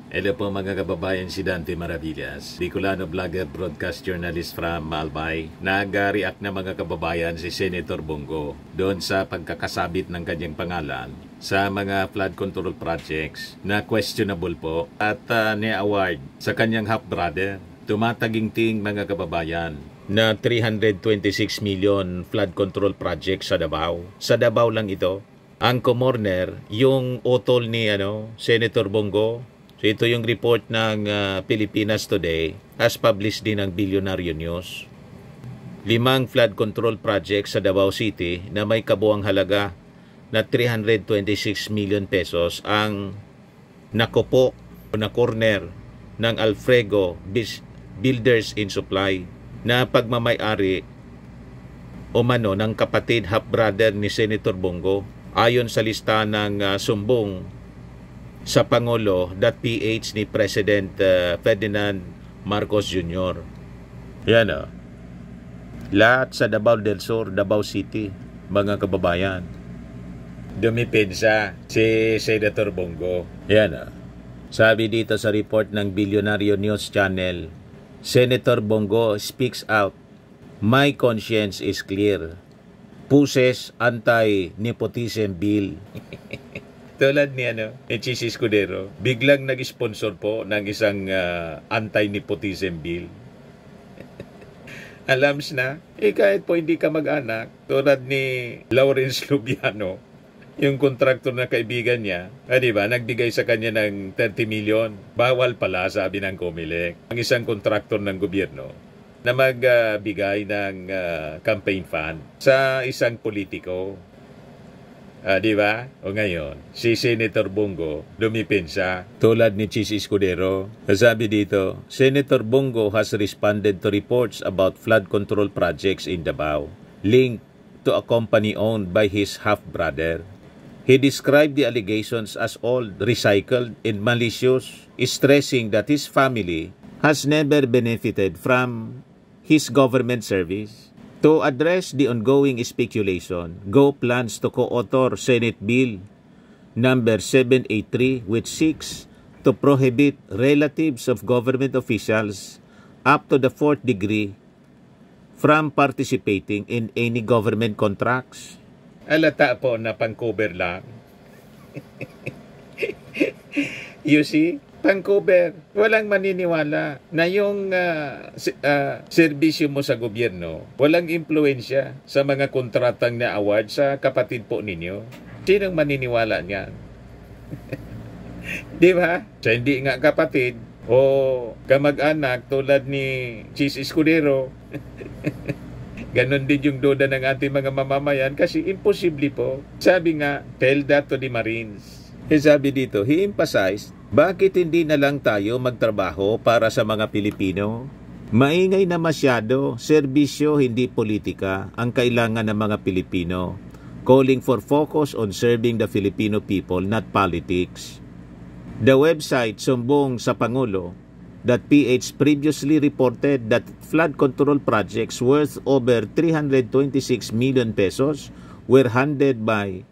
Hello po mga kababayan, si Dante Maravillas, Bicolano vlogger, broadcast journalist from Albay. Nag-react na mga kababayan si Senator Bongo doon sa pagkakasabit ng kanyang pangalan sa mga flood control projects na questionable po at ni-award sa kanyang half-brother. Tumataginting mga kababayan na 326 million flood control projects sa Davao. Sa Davao lang ito. Ang comorner, yung utol ni Senator Bongo. So ito yung report ng Pilipinas Today as published din ng Billionaire News. 5 flood control projects sa Davao City na may kabuang halaga na 326 million pesos ang nakupo na corner ng Alfrego Builders in Supply na pagmamay-ari umano ng kapatid half-brother ni Senator Bongo ayon sa lista ng sumbong sa Pangulo.ph ni President Ferdinand Marcos Jr. Yan o. Lahat sa Davao del Sur, Davao City, mga kababayan. Dumipensa si Senator Bongo. Yan o. Sabi dito sa report ng Billionaire News Channel, Senator Bongo speaks out. My conscience is clear. Pushes anti-nepotism bill. Tulad ni Chis Escudero, biglang nag-sponsor po ng isang anti-nepotism bill. Alams na, kahit po hindi ka mag-anak, tulad ni Lawrence Lubiano, yung kontraktor na kaibigan niya, diba, nagbigay sa kanya ng 30 million. Bawal pala, sabi ng COMELEC, ang isang kontraktor ng gobyerno na magbigay ng campaign fund sa isang politiko. Diba? O ngayon, si Senator Bongo lumipensa tulad ni Chis Escudero. Sabi dito, Senator Bongo has responded to reports about flood control projects in Davao linked to a company owned by his half-brother. He described the allegations as old, recycled, and malicious, stressing that his family has never benefited from his government service. To address the ongoing speculation, Go plans to co-author Senate Bill number 783 which seeks to prohibit relatives of government officials up to the 4th degree from participating in any government contracts. Alata po na pang-cover lang. You see? Pang-cover. Walang maniniwala na yung serbisyo mo sa gobyerno, walang impluensya sa mga kontratang na award sa kapatid po ninyo. Sinong maniniwala niyan? Di ba? Sa hindi nga kapatid o kamag-anak tulad ni Chis Escudero. Ganon din yung duda ng ating mga mamamayan kasi imposible po. Sabi nga, tell that to the Marines. Sabi dito, he emphasized, bakit hindi na lang tayo magtrabaho para sa mga Pilipino? Maingay na masyado, serbisyo hindi politika ang kailangan ng mga Pilipino. Calling for focus on serving the Filipino people, not politics. The website sumbong sa Pangulo.ph previously reported that flood control projects worth over 326 million pesos were handled by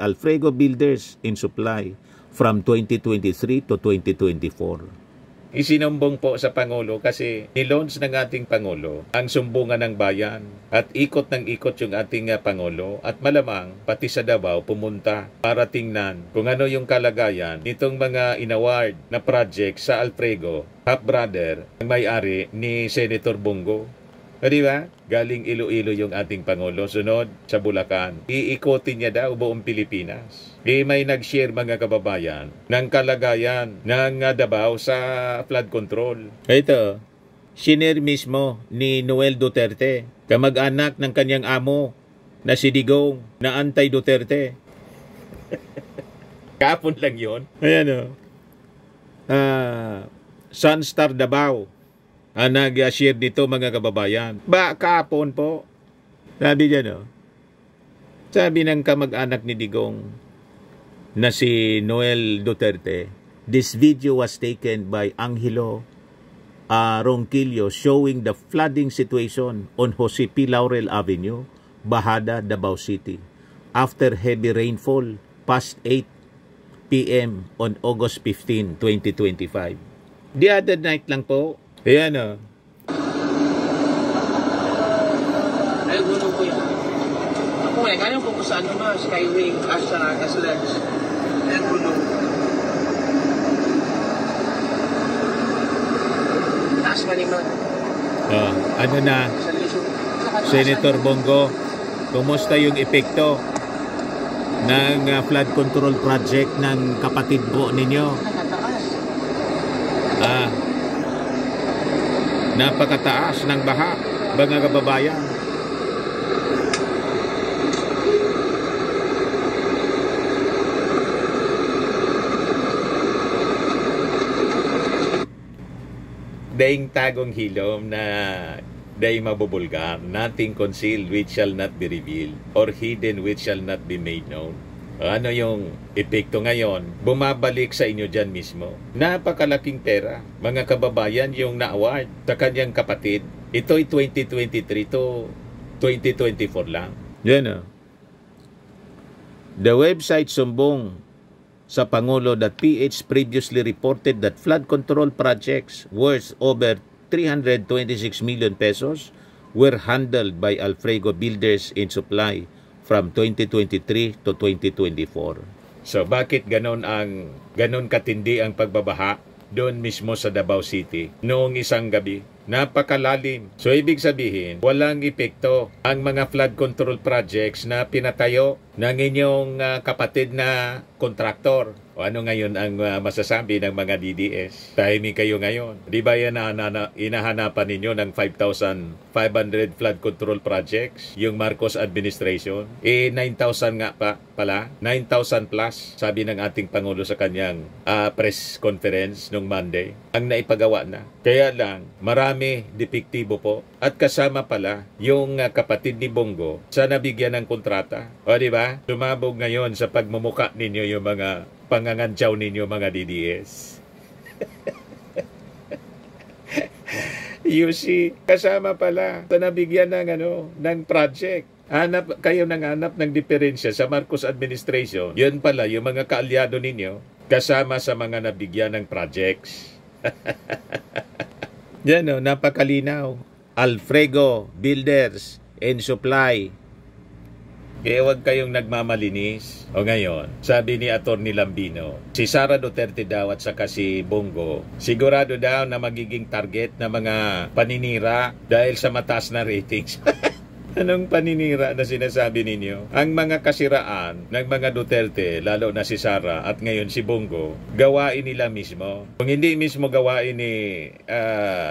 Alfrego Builders in Supply from 2023 to 2024. Isinumbong po sa Pangulo kasi nilaunch ng ating Pangulo ang sumbungan ng bayan at ikot ng ikot yung ating Pangulo at malamang pati sa Davao pumunta para tingnan kung ano yung kalagayan nitong mga inaward na project sa Alfrego, half-brother, ang may-ari ni Senator Bongo. Di ba? Galing Iloilo yung ating Pangulo. Sunod sa Bulacan. Iikotin niya daw buong Pilipinas. May nag-share mga kababayan ng kalagayan ng Davao sa flood control. Ito, shinare mismo ni Noel Duterte, kamag-anak ng kanyang amo na si Digong na anti-Duterte. Kapon lang yon. Ayan o. Sunstar Davao. Nag-share dito mga kababayan. Kapon po. Sabi dyan Sabi ng kamag-anak ni Digong na si Noel Duterte, this video was taken by Angelo Ronquillo showing the flooding situation on Jose P. Laurel Avenue, Bahada, Davao City. After heavy rainfall past 8 p.m. on August 15, 2025. The other night lang po. Ayan o. Ay, gulo ko yan. Ako eh, kanya po sa ano na, Skywing, Astra, Sleds. Ay, gulo. Taas maniman. Ano na, Senator Bongo, kumusta yung epekto ng flood control project ng kapatid po ninyo? Napakataas ng baha, mga kababayan. Daing tagong hilom na daing mabubulgar, nothing concealed which shall not be revealed, or hidden which shall not be made known. Ano yung epekto ngayon? Bumabalik sa inyo dyan mismo. Napakalaking pera, mga kababayan, yung na-award sa kanyang kapatid. Ito'y 2023 to 2024 lang. Yan o. The website sumbong sa Pangulo.ph previously reported that flood control projects worth over 326 million pesos were handled by Alfrego Builders and Supply from 2023 to 2024. So bakit ganon katindi ang pagbabaha doon mismo sa Davao City noong isang gabi? Napakalalim. So ibig sabihin, walang epekto ang mga flood control projects na pinatayo ng inyong kapatid na kontraktor. O ano ngayon ang masasabi ng mga DDS? Tahimik kayo ngayon. Di ba yan inahanapan ninyo ng 5,500 flood control projects? Yung Marcos administration? 9,000 nga pala. 9,000 plus, sabi ng ating Pangulo sa kanyang press conference nung Monday. Ang naipagawa na. Kaya lang, marami depektibo po. At kasama pala yung kapatid ni Bongo sa nabigyan ng kontrata. O di ba? Sumabog ngayon sa pagmumuka ninyo yung mga pangangantyaw ninyo, mga DDS. You see, kasama pala sa nabigyan ng project. Kayo hanap ng diferensya sa Marcos administration. Yun pala yung mga kaalyado ninyo kasama sa mga nabigyan ng projects. Yan o, napakalinaw. Alfrego Builders and Supply. Kaya huwag kayong nagmamalinis. O ngayon, sabi ni Atty. Lambino, si Sara Duterte daw at saka si Bongo, sigurado daw na magiging target na mga paninira dahil sa mataas na ratings. Anong paninira na sinasabi ninyo? Ang mga kasiraan ng mga Duterte, lalo na si Sara at ngayon si Bongo, gawain nila mismo. Kung hindi mismo gawain ni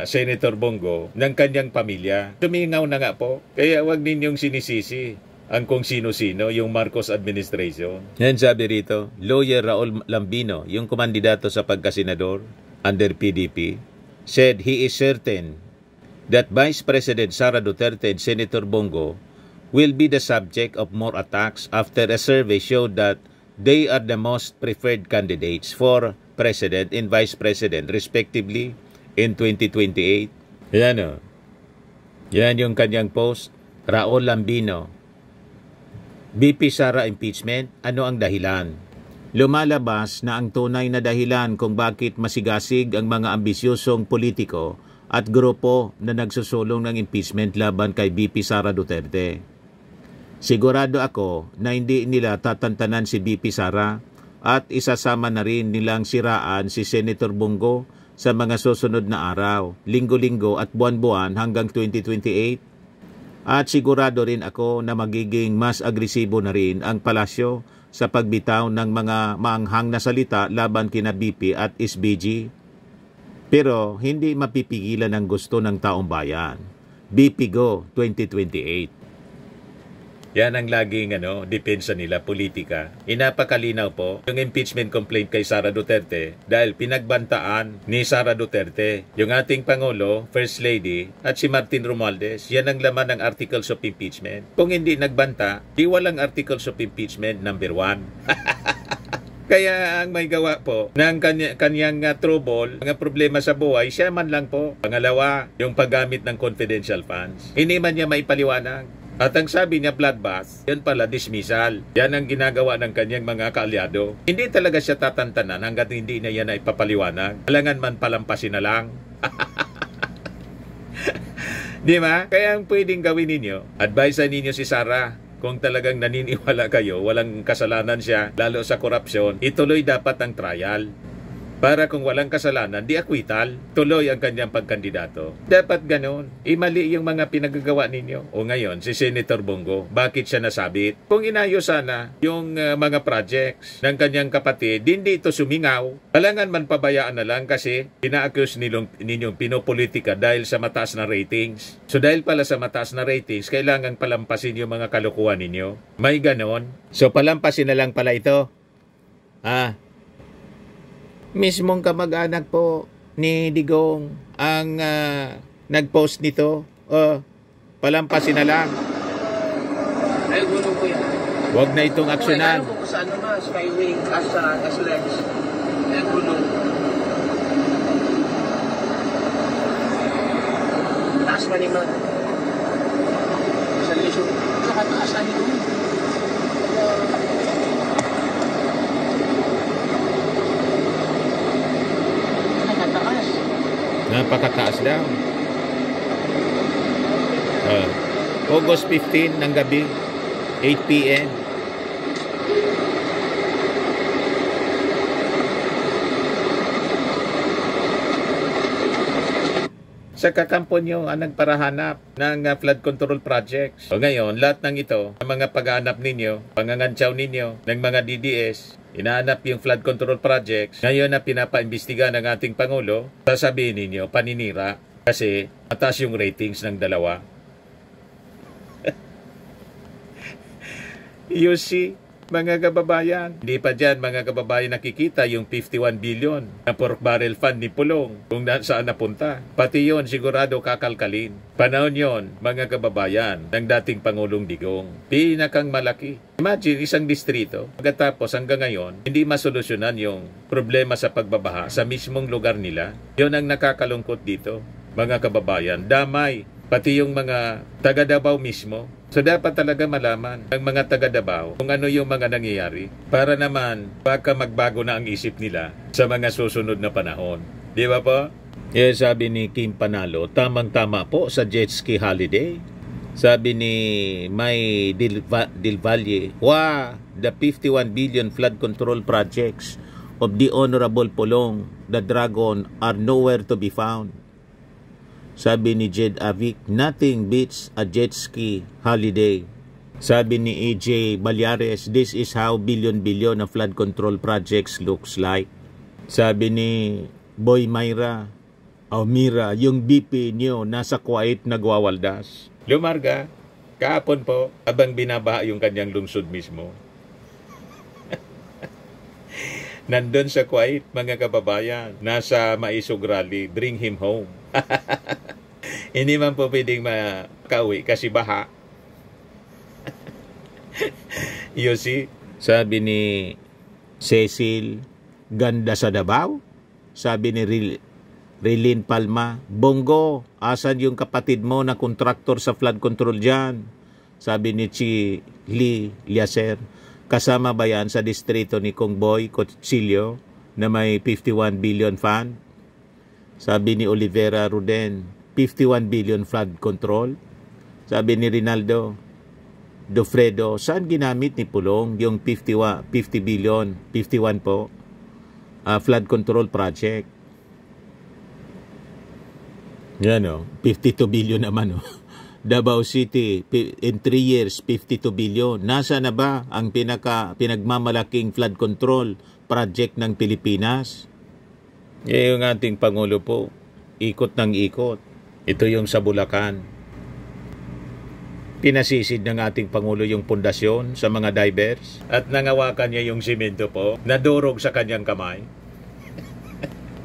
Senator Bongo ng kanyang pamilya, tumingaw na nga po. Kaya huwag ninyong sinisisi ang kung sino-sino, yung Marcos administration. Yan sabi rito, Lawyer Raul Lambino, yung kumandidato sa pagkasenador under PDP, said he is certain that Vice President Sara Duterte and Senator Bongo will be the subject of more attacks after a survey showed that they are the most preferred candidates for President and Vice President respectively in 2028. Yan o. Yan yung kanyang post. Raul Lambino. VP Sara impeachment, ano ang dahilan? Lumalabas na ang tunay na dahilan kung bakit masigasig ang mga ambisyosong politiko at grupo na nagsusulong ng impeachment laban kay VP Sara Duterte. Sigurado ako na hindi nila tatantanan si VP Sara at isasama na rin nilang siraan si Senator Bongo sa mga susunod na araw, linggo-linggo at buwan-buwan hanggang 2028. At sigurado rin ako na magiging mas agresibo na rin ang palasyo sa pagbitaw ng mga maanghang na salita laban kina BP at SBG. Pero hindi mapipigilan ang gusto ng taong bayan. BP Go 2028. Yan ang laging depensa nila, politika. Inapakalinaw po yung impeachment complaint kay Sara Duterte dahil pinagbantaan ni Sara Duterte, yung ating Pangulo, First Lady, at si Martin Romualdez. Yan ang laman ng articles of impeachment. Kung hindi nagbanta, di walang articles of impeachment number 1. Kaya ang may gawa po ng kanyang trouble, mga problema sa buhay, siya man lang po. Pangalawa, yung paggamit ng confidential funds. Hindi man niya maipaliwanag. At ang sabi niya bloodbath, yun pala dismissal. Yan ang ginagawa ng kanyang mga kaalyado. Hindi talaga siya tatantanan hanggat hindi na yan ay papaliwanag. Alangan man palampasin na lang. Di ba? Kaya ang pwedeng gawin ninyo, advisean ninyo si Sarah. Kung talagang naniniwala kayo, walang kasalanan siya, lalo sa korupsyon, ituloy dapat ang trial. Para kung walang kasalanan, di akwital, tuloy ang kanyang pagkandidato. Dapat ganon. Imali yung mga pinagagawa ninyo. O ngayon, si Senator Bongo, bakit siya nasabit? Kung inayos sana yung mga projects ng kanyang kapatid, hindi ito sumingaw. Alangan man pabayaan na lang kasi ina-accuse ninyong pinopolitika dahil sa mataas na ratings. So dahil pala sa mataas na ratings, kailangan palampasin yung mga kalukuhan ninyo. May ganon. So palampasin na lang pala ito. Mismong kamag-anak po ni Digong ang nag-post nito. Palampasin na lang. Ay, gulo ko yan. Huwag na itong aksyonan. Kung kung saan naman, Skywing, Astra, SLEX. Ay, gulo. Taas pa naman. Sa lisyo. Nakataas na nito. Napakataas daw. August 15 ng gabi, 8 p.m. Sa kakampo nyo ang nagparahanap ng flood control projects. O ngayon, lahat ng ito, ang mga paghahanap ninyo, pangangantsaw ninyo ng mga DDS, inaanap yung flood control projects. Ngayon na pinapaimbestiga ng ating Pangulo, sasabihin ninyo, paninira. Kasi mataas yung ratings ng dalawa. You see, mga kababayan. Hindi pa dyan, mga kababayan, nakikita yung 51 billion na pork barrel fund ni Pulong kung saan napunta. Pati yon sigurado kakalkalin. Panahon yon, mga kababayan, ng dating Pangulong Digong. Pinakang malaki. Imagine, isang distrito. Pagkatapos hanggang ngayon, hindi masolusyonan yung problema sa pagbabaha sa mismong lugar nila. Yon ang nakakalungkot dito, mga kababayan. Damay. Pati yung mga taga Davao mismo. So dapat talaga malaman ng mga taga Davao kung ano yung mga nangyayari para naman baka magbago na ang isip nila sa mga susunod na panahon. Di ba po? Sabi ni Kim Panalo, tamang-tama po sa jet ski holiday. Sabi ni May Dilvalle, the 51 billion flood control projects of the Honorable Pulong, the Dragon, are nowhere to be found. Sabi ni Jed Avic, nothing beats a jet ski holiday. Sabi ni AJ Balyares, this is how billion of flood control projects looks like. Sabi ni Boy Myra, Mira, yung BP niyo nasa Kuwait nagwawaldas. Lumarga, kahapon po, abang binabaha yung kanyang lungsod mismo. Nandun sa Kuwait, mga kababayan, nasa Maisog Rally, bring him home. Hindi man po pwedeng makauwi kasi baha. You see? Sabi ni Cecil, ganda sa Davao. Sabi ni Rilin Palma, Bongo, asan yung kapatid mo na kontraktor sa flood control dyan? Sabi ni Chi Lee Liaser, kasama ba yan sa distrito ni Kong Boy Cotsilio na may 51 billion fund? Sabi ni Olivera Ruden, 51 billion flood control. Sabi ni Rinaldo Dofredo, saan ginamit ni Pulong yung 50 billion, 51 po, flood control project? Yan o, 52 billion naman o. Davao City, in 3 years, 52 billion. Nasa na ba ang pinagmamalaking flood control project ng Pilipinas? Yung ating Pangulo po, ikot ng ikot. Ito yung sa Bulacan. Pinasisid ng ating Pangulo yung pundasyon sa mga divers at nangawakan niya yung simento po, nadurog sa kanyang kamay.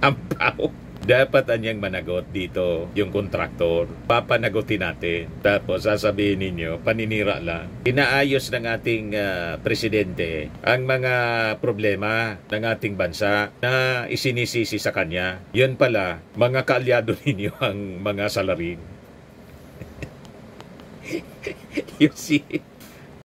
Ampaw. Dapat anyang managot dito yung kontraktor. Papanagutin natin. Tapos sasabihin ninyo, paninira lang. Inaayos ng ating presidente ang mga problema ng ating bansa na isinisisi sa kanya. Yun pala, mga kaalyado ninyo ang mga salarin. You see?